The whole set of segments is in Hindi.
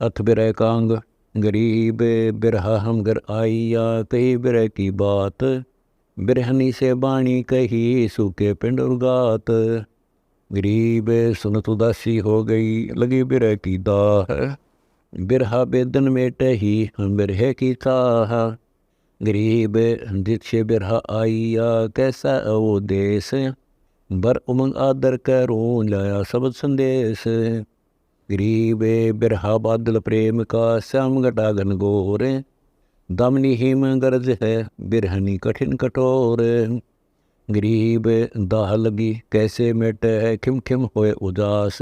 अथ बिरह कांग। गरीब बिरहा हम घर आइया, कही बिरह की बात। बिरहनी से बाणी कही, सूखे पिंड उगात। गरीब सुनत उदासी हो गई, लगी बिरह की दाह। बिरहा बेदन में टही, हम बिरह की चाह। गरीब जिसे बिरहा आइया, कैसा वो देश। बर उमंग आदर करूं, लाया सब संदेश। गरीब बिरहा बादल प्रेम का, श्याम घटा घनघोर। दामिनी हिम गरज है, बिरहनी कठिन कठोर। गरीब दाह लगी कैसे मिट है, खिम खिम होए उदास।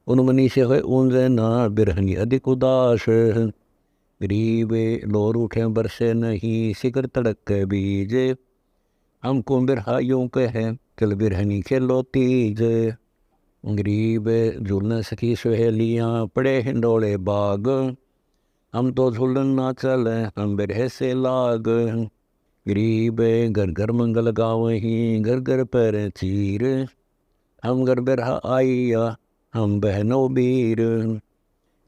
उन्मनी से होए ऊंजे ना, बिरहनी अधिक उदास। गरीब लोर उठे बरसे नहीं, शिखर तड़क के बीज। हमको बिरहा यूं कहे, चल बिरहनी खेलो तीज। गरीब झूलन सखी सहेलियाँ, पड़े हिंडोले बाग। हम तो झूलन ना चले, हम बिरह से लाग। गरीब घर घर मंगल गावहीं, घर घर पैर चीर। हम घर बिरहा आइया, हम बहनो बीर।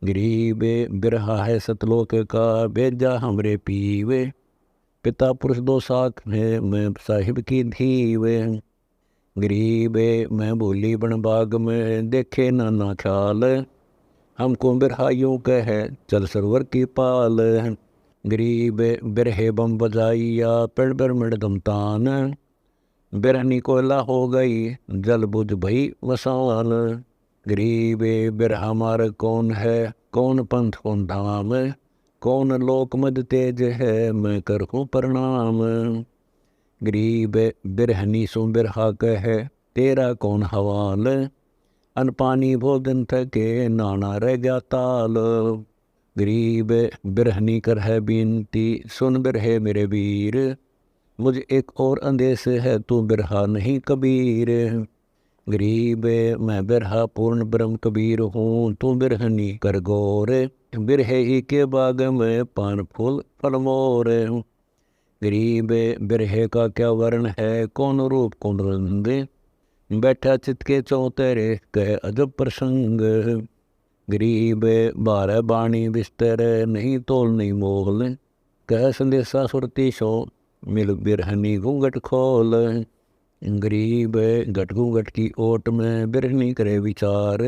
गरीब बिरहा है सतलोक का, भेजा हमरे पीवे। पिता पुरुष दो साख है, मैं साहिब की धीवे। गरीब मैं बोली बन बाग में, देखे नाना ख्याल। हमको बिरहा यूं कहे, चल सरोवर की पाल। गरीब बिरहे बम बजाइया, पेड़ पर मृदम तान। बिरहनी कोयला हो गई, जल बुझ भई वसाल। गरीब बिरहा मार कौन है, कौन पंथ कौन धाम। कौन लोक मद तेज है, मैं करहूँ प्रणाम। गरीब बिरहनी सो बिरहा कहे, तेरा कौन हवाल। अन पानी भोजन थके, नाना रह गया ताल। गरीब बिरहनी कर है बीनती, सुन बिरहे मेरे वीर। मुझे एक और अंदेश है, तू बिरहा नहीं कबीर। गरीब मैं बिरहा पूर्ण ब्रह्म कबीर हूँ, तू बिरहनी कर गौर। बिरहे ही के बाग में, पान फूल फल मोर। गरीब बिरहे का क्या वर्ण है, कौन रूप कौन रंग। बैठा चित के चौतेरे, कह अजब प्रसंग। गरीब बारह बाणी बिस्तर, नहीं तोल नहीं मोल। कह संदेशा सुरती सो, मिल बिरहनी घूंघट खोल। गरीब घट घूंघट की ओट में, बिरहनी करे विचार।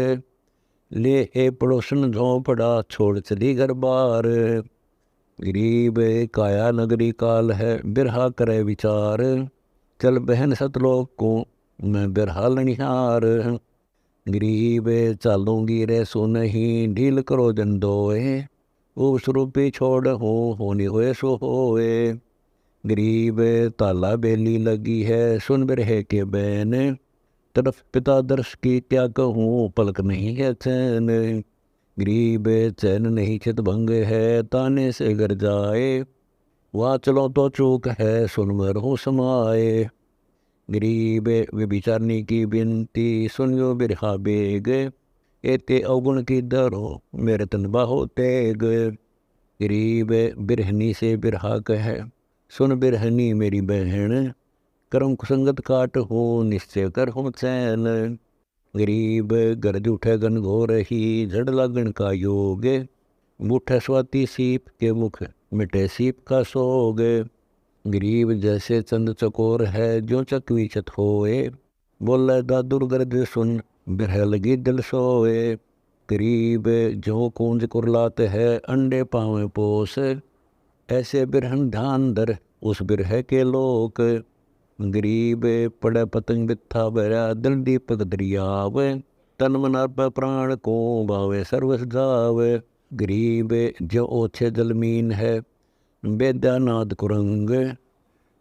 ले ए पड़ोसन झोंपड़ा, छोड़ चली घर बार। गरीब काया नगरी काल है, बिरहा करे विचार। चल बहन सतलोक को, मैं बिरहा लनिहार। गरीब चालूंगी रे सो नहीं, ढील करो जन दोए। उस रूपी छोड़ हो, होनी होए सो होए। गरीब ताला बेली लगी है, सुन बिरहे के बैन। तरफ पिता दर्श की क्या कहूँ, पलक नहीं है चैन। गरीब चैन नहीं चित भंग है, ताने से घर जाए। वहाँ चलो तो चूक है, सुन मरहूँ समाए। गरीब व्यभिचारनी की बिनती, सुन यो बिरहा बेग। एते अवगुण की दरो, मेरे तन बाहो तेग। गरीब बिरहनी से बिरहा कहे, सुन बिरहनी मेरी बहन। करम कुसंगत काट हो, निश्चय कर हो चैन। गरीब गरज उठे गन घोर ही, झड़ लागण का योग। बूठे स्वाति सीप के मुख, मिटे सीप का सोग। गरीब जैसे चंद चकोर है, जो चकवी चत होए। बोले दादुर गरज सुन, बिरह लगी दिल सोए। गरीब जो कूंज कुरलात है, अंडे पावे पोस। ऐसे बिरहन ध्यान धर, उस बिरह के लोक। गरीब पड़े पतंग बिथा बरा, दिल दीपक दरियाव। तन मन अर्प प्राण को, भावे सर्वस जावे। गरीब जो ओछे जलमीन है, बेद्यानाद कुरंग।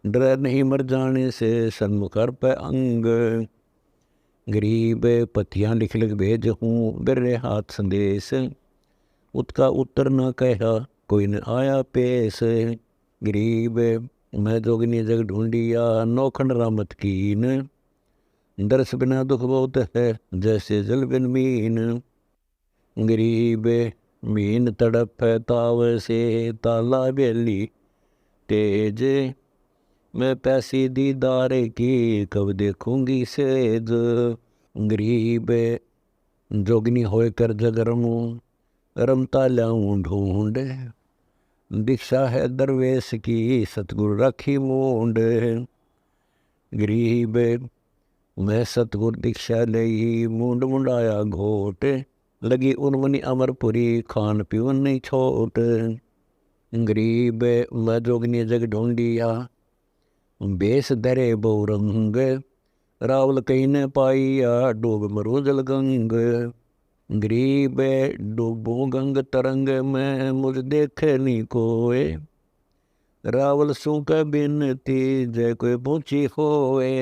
डर नहीं मर जाने से, सन्मुख अर्प अंग। गरीब पतियाँ लिख लिख भेज हूँ, बिररे हाथ संदेश। उसका उत्तर न कहा, कोई न आया पेश। गरीब मैं जोगिनी जग ढूंढिया, नौखंड रामत कीन। दर्श बिना दुख बहुत है, जैसे जल बिन मीन। गरीब मीन तड़प है ताव से, ताला बेली तेज। मैं पैसी दीदार की, कब देखूंगी सेज। गरीब जोगिनी होए कर जगरमू, रमता लाऊं ढूंढ, दीक्षा है दरवेश की सतगुरु रखी मूंड। गरीब मैं सतगुरु दीक्षा लई, मूंड मुंडाया घोट, लगी उर्मनी अमरपुरी खान पीवन नहीं छोट। गरीब मैं जोगनी जग ढूंढिया, बेस धरे बहुरंग, रावल कहीं न पाइया डूब मरु जल गंग। गरीब डूबू गंग तरंग में मुझ देखे नी कोय, रावल सूख बिनती जय कोई पहुंची होए।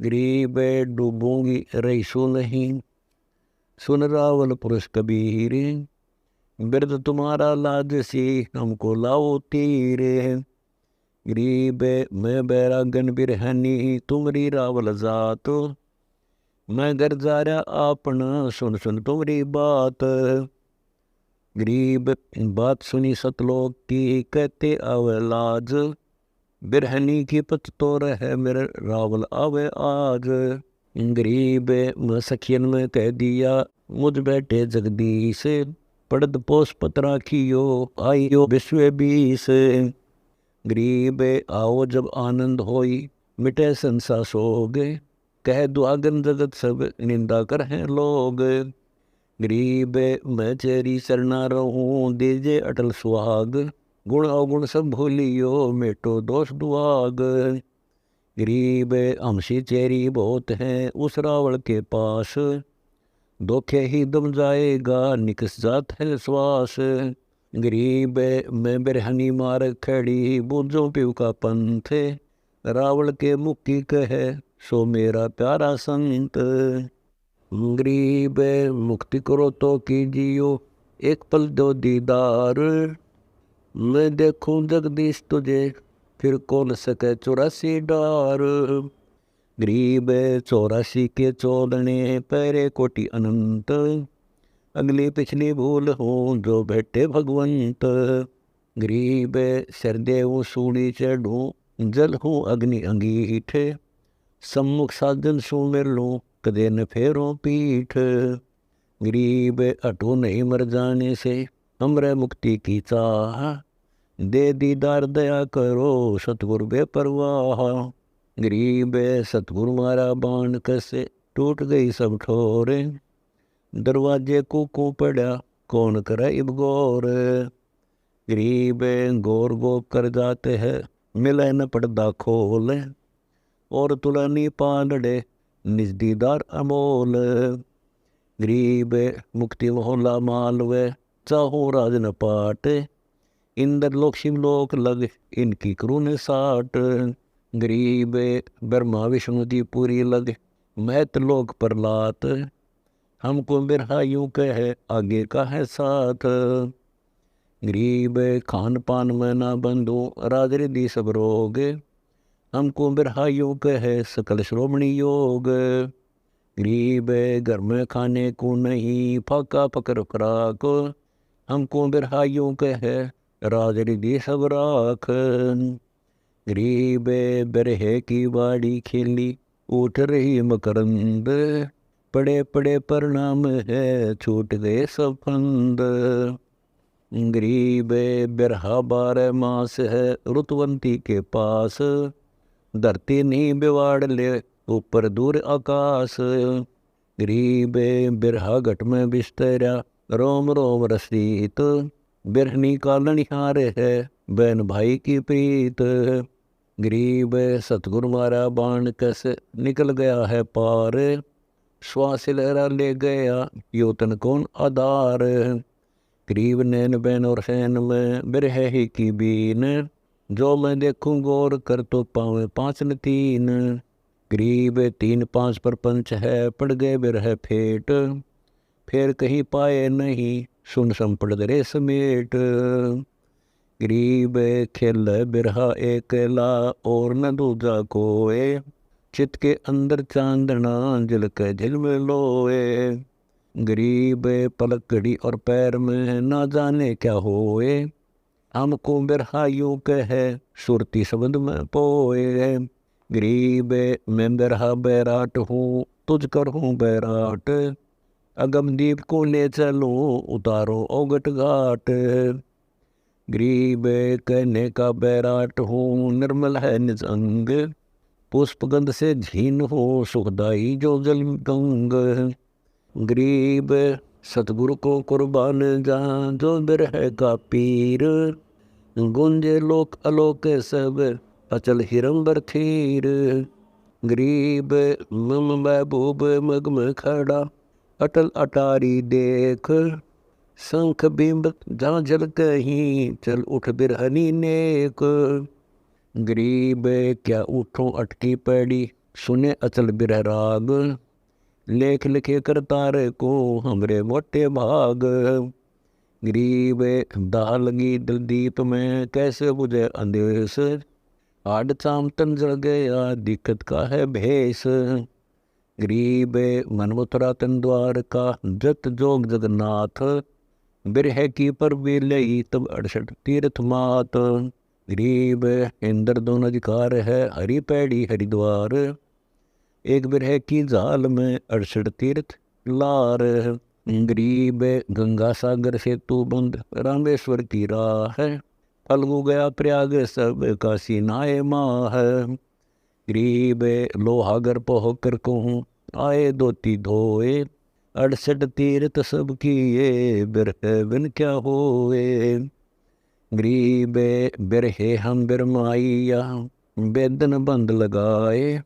गरीब डूबूंगी रही सु नहीं, सुन रावल पुरुष कबीर, बिरद तुम्हारा लाज सी हमको लाओ तीर। गरीब मैं बैरागन बिरहनी तुमरी रावल जात, मैं घर जा रहा आपना सुन सुन तुम्हारी बात। गरीब बात सुनी सतलोक की कहते आवे लाज, बिरहनी की पत तो रहे मेरे रावल आवे आज। गरीब मैं सखियन में कह दिया मुझ बैठे जगदीश, पड़द पोष पतरा खियो आइयो विश्व बीस। गरीब आओ जब आनंद होई मिटे संसा सोग, कह दुआगन जगत सब निंदा कर हैं लोग। गरीब मैं तेरी शरणा रहूं दीजे अटल सुहाग, गुण अवगुण सब भूलियो मेटो दोष दुआग। गरीब हमसी चेरी बहुत हैं उस रावण के पास, धोखे ही दम जाएगा निकस जात है श्वास। गरीब मैं बिरहनी मार खड़ी बूझो पिव का पंथ, रावण के मुक्ति कहे सो मेरा प्यारा संत। गरीब मुक्ति करो तो कीजियो एक पल दो दीदार, मैं देखूं जगदीश तुझे फिर कौन सके 84 डार। गरीब 84 के चोदने पैरे कोटि अनंत, अगली पिछली भूल हूँ जो बैठे भगवंत। गरीब सरदेव सूढ़ी चढ़ूँ जल हूँ अग्नि अंगीठ, सम्मुख साजन सुमिर लूँ कदे न फेरों पीठ। गरीब अटू नहीं मर जाने से हमरे मुक्ति की चाह, दे दीदार दया करो सतगुरु बेपरवाह। गरीब सतगुरु मारा बाण कसे टूट गई सब ठोरे, दरवाजे को पड़ा कौन करे इब गौर। गरीब गौर गोप कर जाते हैं मिले न पर्दा खोल, और तुलनी पालड़े निज दीदार अमोल। गरीब मुक्ति मोहल्ला मालवे चाहो राज न पाट, इंद्र लोक शिवलोक लग इनकी क्रून साट। गरीब ब्रह्मा विष्णु जी पूरी लग महत लोक प्रलात, हमको बिरहा यूं कहे आगे का है साथ। गरीब खान पान में ना बंधु राज रिद्धि सब रोग, हमको बिरहा यूं कहे सकल श्रोमणी योग। गरीब घर में खाने को नहीं फाका पकर फराक, हमको बिरहा यूं कहे राज रिद्धि सब राख। गरीब बिरहे की बाड़ी खेली उठ रही मकरंद, पड़े पड़े परिणाम है छूट गए सब फंद। गरीब बिरहा 12 मास है रुतवंती के पास, धरती नहीं बिवाड़ ले ऊपर दूर आकाश। गरीब बिरहा घट में बिस्तरा रोम रोम रसीत, बिरहनी का लनिहार है बहन भाई की प्रीत। गरीब सतगुरु मारा बाण कस निकल गया है पार, श्वास लहरा ले गया योतन कौन आधार। गरीब नैन बैन और सैन में बिरह ही की बीन, जो मैं देखूं गौर कर तो पावे 5 न 3। गरीब 3 5 पर पंच है पड़ गए बिरह फेट, फिर कहीं पाए नहीं सुन संपड़ दरे समेट। गरीब खेल बिरहा एकला और न दूजा कोए, चित के अंदर चांदना जल के झिल में लोए। गरीब पलक घड़ी और पैर में ना जाने क्या होए, हमको बिरहा यूं कहे सुरती शब्द में पोए। गरीब मैं बिरहा बैराट हूँ तुझ कर हूँ बैराट, अगमदीप को ले चलो उतारो औगट घाट। गरीब कहने का बैराट हूँ निर्मल है निज अंग, पुष्पगंध से झीन हो सुखदाई जो जल गंग। गरीब सतगुरु को कुर्बान जा जो बिरह का पीर, गुंजे लोक अलोक सब अचल हिरंबर थीर। गरीब मम महबूब मग में खड़ा अटल अटारी देख, शंख बिंब जहाँ जल कहीं चल उठ बिरहनी नेक। गरीब क्या उठो अटकी पड़ी सुने अचल बिरह राग, लेख लिखे करतार को हमरे मोटे भाग। गरीब दाह लगी दिल दीप में कैसे बुझे अंदेश, आड़ चाम तन जल गया दिक्कत का है भेष। गरीब मन मथुरा तन द्वार का जत जोग जगन्नाथ, बिरह की पर भी लई तब 68 तीर्थ मात। गरीब इंद्र दोनों अधिकार है हरि पैड़ी हरिद्वार, एक बिरह की जाल में 68 तीर्थ लार। गरीब गंगा सागर से तू बंद रामेश्वर की राह है, फल्गु गया प्रयाग सब काशी नाए माह। गरीब लोहागर पहोकर कहूँ आए धोती धोए, 68 तीर्थ सब किए बिरह बिन क्या होए। गरीब बिरहे हम बिरमाइया बेदन बंद लगाए,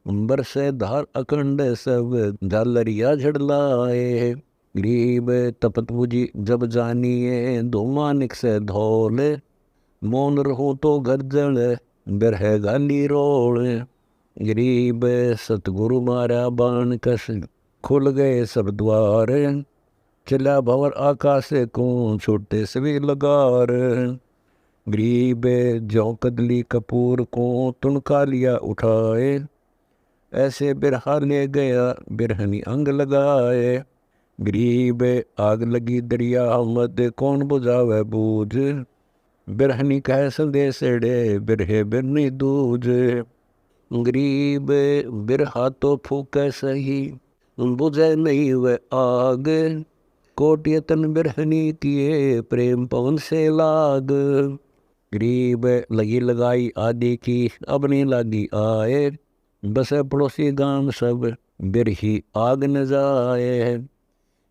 बरसे धार अखंड सब झालरिया झड़लाए। गरीब तपत बुझी जब जानिए दो मानिक से धौल, मौन रहो तो गर्जन बिरह गाली रोल। गरीब सतगुरु मारा बाण कस खुल गए सब द्वार, चला भंवर आकाश को छोटे सभी लगार। गरीब ज्यों कदली कपूर को तुनका लिया उठाए, ऐसे बिरहा ले गया बिरहनी अंग लगाए। गरीब आग लगी दरिया मद कौन बुझावे बूझ, बिरहनी कह संदेश डे बिरहे बिरनी दूज। गरीब बिरहा तो फूके सही बुझे नहीं वह आग, कोट यतन बिरहनी किए प्रेम पवन से लाग। गरीब लगी लगाई आदि की अब नहीं लागी आए, बसे पड़ोसी गांव सब बिरही आग न जाए।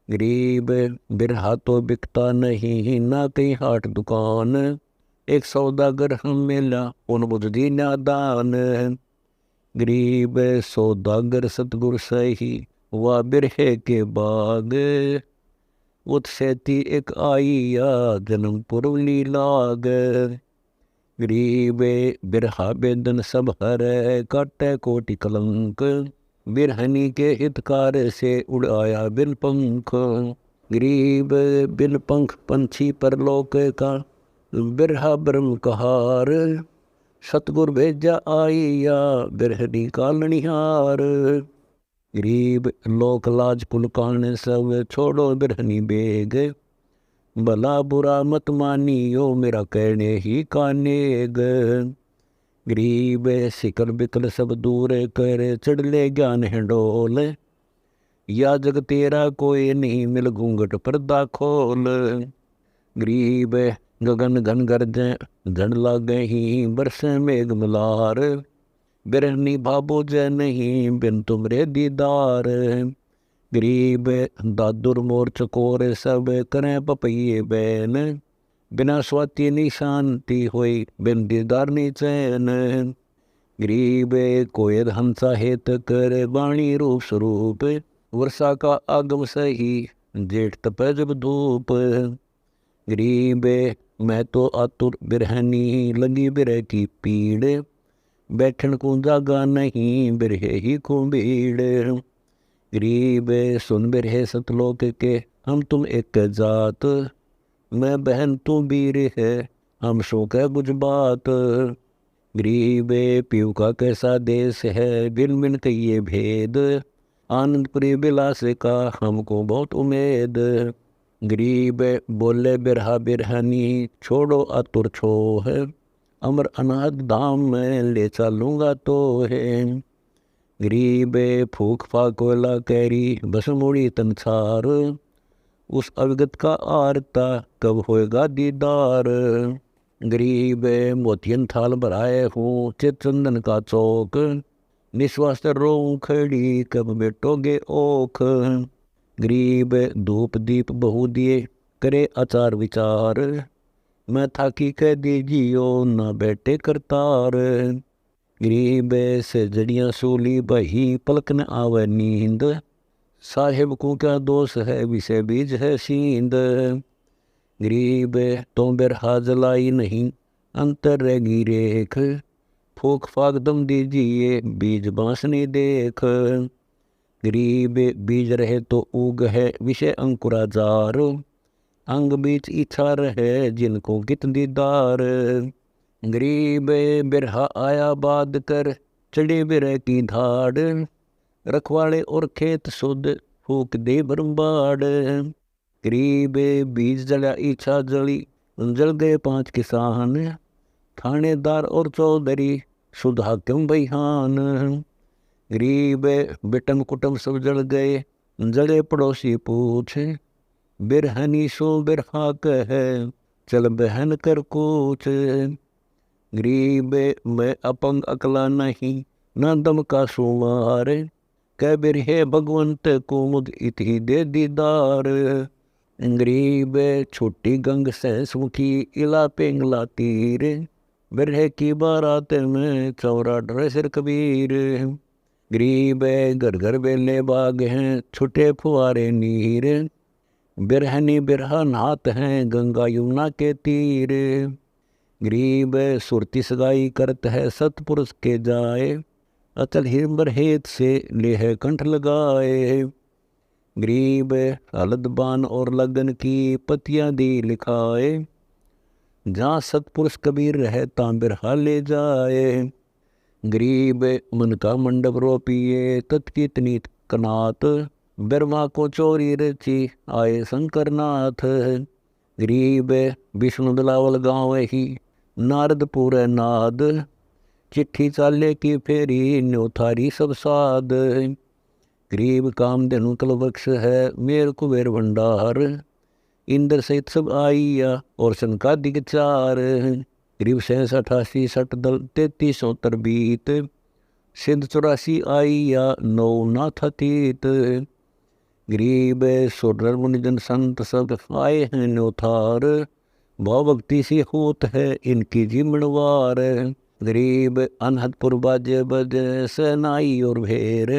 गरीब बिरहा तो बिकता नहीं ना कहीं हाट दुकान, एक सौदागर हम मिला उन बुझदी नादान। गरीब सौदागर सतगुर सही वा बिरहे के बाग, उत्सेती एक आईया जन्म पुरवली लाग। गरीब बिरहा बेदन सब हर काटे कोटि कलंक, बिरहनी के हितकार से उड़ाया बिन पंख। गरीब बिन पंख पंछी परलोक का बिरहा ब्रह्म कहार, सतगुर भेजा आईया बिरहनी का लनिहार। गरीब लोक लाज कुल कान सब छोड़ो बिरहनी बेग, भला बुरा मत मानियो मेरा कहने ही कानेग। गरीब सिकल बिकल सब दूर कर चढ़ ले ज्ञान हिंडोल, या जग तेरा कोई नहीं मिल घूंघट पर्दा खोल। गरीब गगन घन गरजे झड़ लागे ही बरसे मेघ मलार, बिरहनी भाबो जय नहीं बिन तुमरे दीदार। गरीब दादुर मोर चकोर सब करें पपैये बैन, बिना स्वाति नी शांति होई बिन दीदार नी चैन। गरीब कोयल हंसा हेत कर वाणी रूप स्वरूप, वर्षा का आगम सही जेठ तपे जब धूप। गरीब मैं तो आतुर बिरहनी लगी बिरह की पीड़, बैठन को जागा नहीं बिरहे ही को भीड़। गरीब सुन बिरहे सतलोक के हम तुम एक जात, मैं बहन तू वीर है हम शोक है बुझ बात। गरीब पीऊ का कैसा देश है बिन बिन कहिए भेद, आनंदपुरी विलास का हमको बहुत उम्मीद। गरीब बोले बिरहा बिरहनी छोड़ो आतुर छोह, अमर अनाथ धाम में ले चलूँगा तो है। गरीब फूक फाकोला कैरी बस मुड़ी तनसार, उस अवगत का आरता कब होएगा दीदार। गरीब मोतियन थाल भराए हूँ चित चंदन का चौक, निश्वास रोऊं खड़ी कब बेटोगे ओख। गरीब धूप दीप बहु दिए करे आचार विचार, मैं थाकी कह दीजियो ना बैठे करतार। गरीब से जड़ियाँ सूली बही पलक न आवे नींद, साहेब को क्या दोष है विषय बीज है सींद। गरीब तो बिरहा जलाई नहीं अंतर रहेगी रेख, फूक फाक दम दीजिए बीज बांसनी देख। गरीब बीज रहे तो उग है विषय अंकुराजार, अंग बीच इच्छा रहे जिनको कित दीदार। गरीब बिरहा आया बाद कर चढ़े बिरह की धाड़, रखवाड़े और खेत शुद्ध फूक दे बरबाड़। गरीब बीज जला इच्छा जली जल गए 5 किसान, थानेदार और चौधरी शुद्ध हाकिम बहिहान। गरीब बिटम कुटम सब जल गए जले पड़ोसी पूछे, बिरहनी सो बिरहा कहे चल बहन कर कूच। गरीब मैं अपंग अकला नहीं न दम का सुमार, कह बिरहे भगवंत को मुझ इति दे दीदार। गरीब छोटी गंग से सुखी इला पेंगला तीर, बिरहे की बारात में चौरा डरे सिर कबीर। गरीब घर घर बेले बाग हैं छुटे फुआरे नीर, बिरहनी बिरहा नात हैं गंगा यमुना के तीर। गरीब सुरती सगाई करत है सतपुरुष के जाए, अचल हिरबर हेत से लेह कंठ लगाए। गरीब हलद बान और लगन की पतियां दी लिखाए, जहाँ सतपुरुष कबीर रहे तां बिरहा ले जाए। गरीब मन का मंडप रोपिए तत्कितनी कनात, ब्रह्मा को चोरी रची आए शंकरनाथ। गरीब विष्णु बिलावल गाँव ही नारद पूरे नाद, चिट्ठी चाले की फेरी न्योथारी सब साध। गरीब कामधेनु कलवक्ष है मेर कुबेर भंडार, इंद्र सहित सब आइया और शंका दिगचार। गरीब 87 60 दल 33 बीत, सिद्ध 84 आइया नौ नाथ अतीत। गरीब सोडर मुनिजन संत सब आए हैं न्योथार, भाव भक्ति सी होत है इनकी जीवनवार। गरीब अनहदपुर बाजे बजे सेनाई और भेर,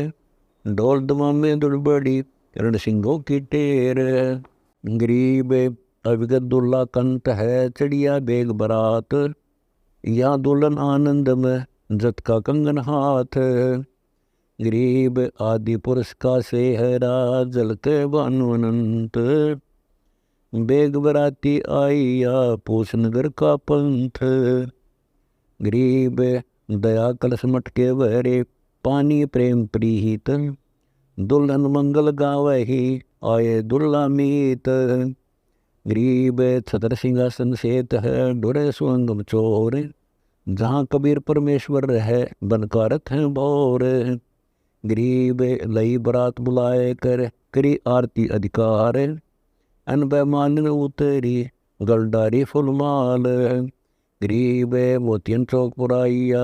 ढोल दमामे दुड़बड़ी रण सिंहों की टेर। गरीब अविगत दुल्ला कंठ है चढ़िया बेग बरात, यहाँ दुल्हन आनंद में जत का कंगन हाथ। गरीब आदि पुरुष का सेहरा जल के बानु अनंत, बेग बराती आइया पूछ नगर का पंथ। गरीब दया कलश मटके भरे पानी प्रेम प्रीत, दुल्हन मंगल गावे ही आए दुल्ला मीत। गरीब छतर सिंहासन सेत है डोरे सुअंगम चोर, जहाँ कबीर परमेश्वर रहे बनकारत हैं भोर। गरीब लई बरात बुलाए कर करी आरती अधिकार, अनबे मानन उतरी गलडारी फुलमाल। गरीब मोतियन चौक पुराइया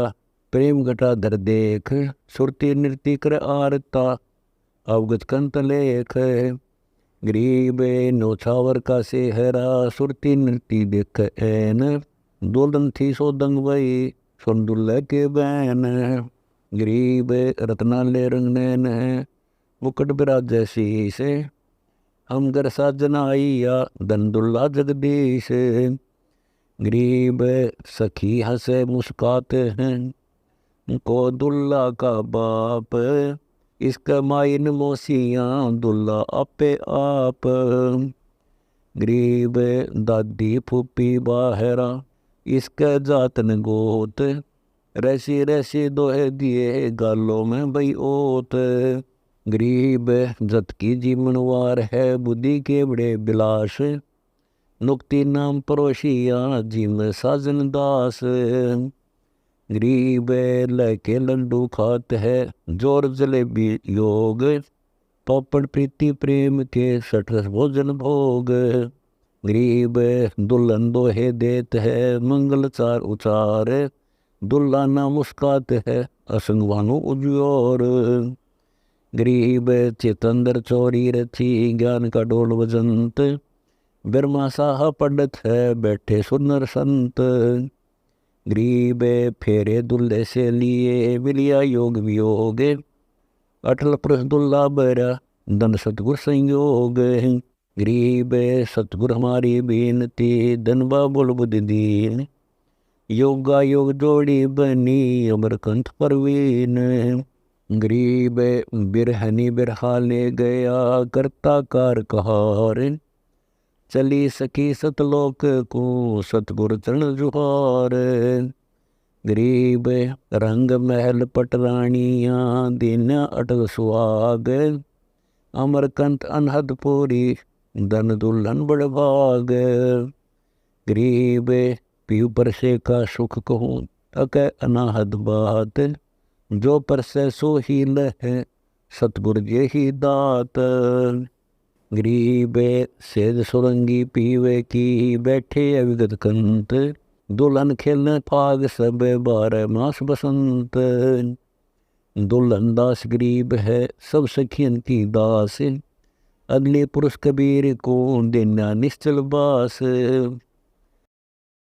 प्रेम घटा धर देख, सुरती नृत्य कर आरता अवगत कंत लेख। गरीब नौछावर का सेहरा सुरती नृत्य देख ऐन, दोलन थी सो दंग वही सुन दुल्ले के बैन। गरीब रत्नाले रंग नैन है मुकुट बिराजे शीश, हम घर साजन आइया धन दुल्ला जगदीश। गरीब सखी हंसे मुस्काते हैं को दुल्ला का बाप, इसका माइन मोसियाँ दुल्ला आपे आप। गरीब दादी फूफी बाहरा इसका जातन गोत, रैसी रैसी दोहे दिए गालों में बई ओत। गरीब जत की जीवनवार है बुद्धि के बड़े बिलास, नुक्ति नाम परोशिया जिम साजन दास। गरीब लके लड्डू खात है जोर जलेबी योग, पापड़ प्रीति प्रेम के सठ रस भोजन भोग। गरीब दुल्हन दोहे देत है मंगल चार उचार, दुल्हा ना मुस्कात है असंग भानु उज्योर। गरीब चितंदर चोरी रची ज्ञान का डोल बजंत, ब्रह्मा साहा पंडित है बैठे सुनर संत। गरीब फेरे दुल्हे से लिए मिलिया योग वियोग, अटल पुरुष दुल्हा बरा धन सतगुर संयोग। गरीब सतगुर हमारी बेनती धनबा बोल बुद्ध दीन, योगा योग जोड़ी बनी अमरकंठ परवीन। गरीब बिरहनी बिरहा ले गया करता कार कहार, चली सकी सतलोक को सतगुर चरण जुहार। गरीब रंग महल पटरानियाँ दिन अटल सुहाग, अमरकंत अनहद पूरी धन दुल्हन बड़ भाग। गरीब पीव परसे का सुख कहूँ तक अनाहद बात, जो परसे सो ही लह सतगुर जे ही दात। गरीब सेज सुरंगी पीवे की बैठे अविगत कंत, दुल्हन खेलने फाग सब 12 मास बसंत। दुल्हन दास गरीब है सब सखियन की दास, अगले पुरुष कबीर को देना निश्चल बास।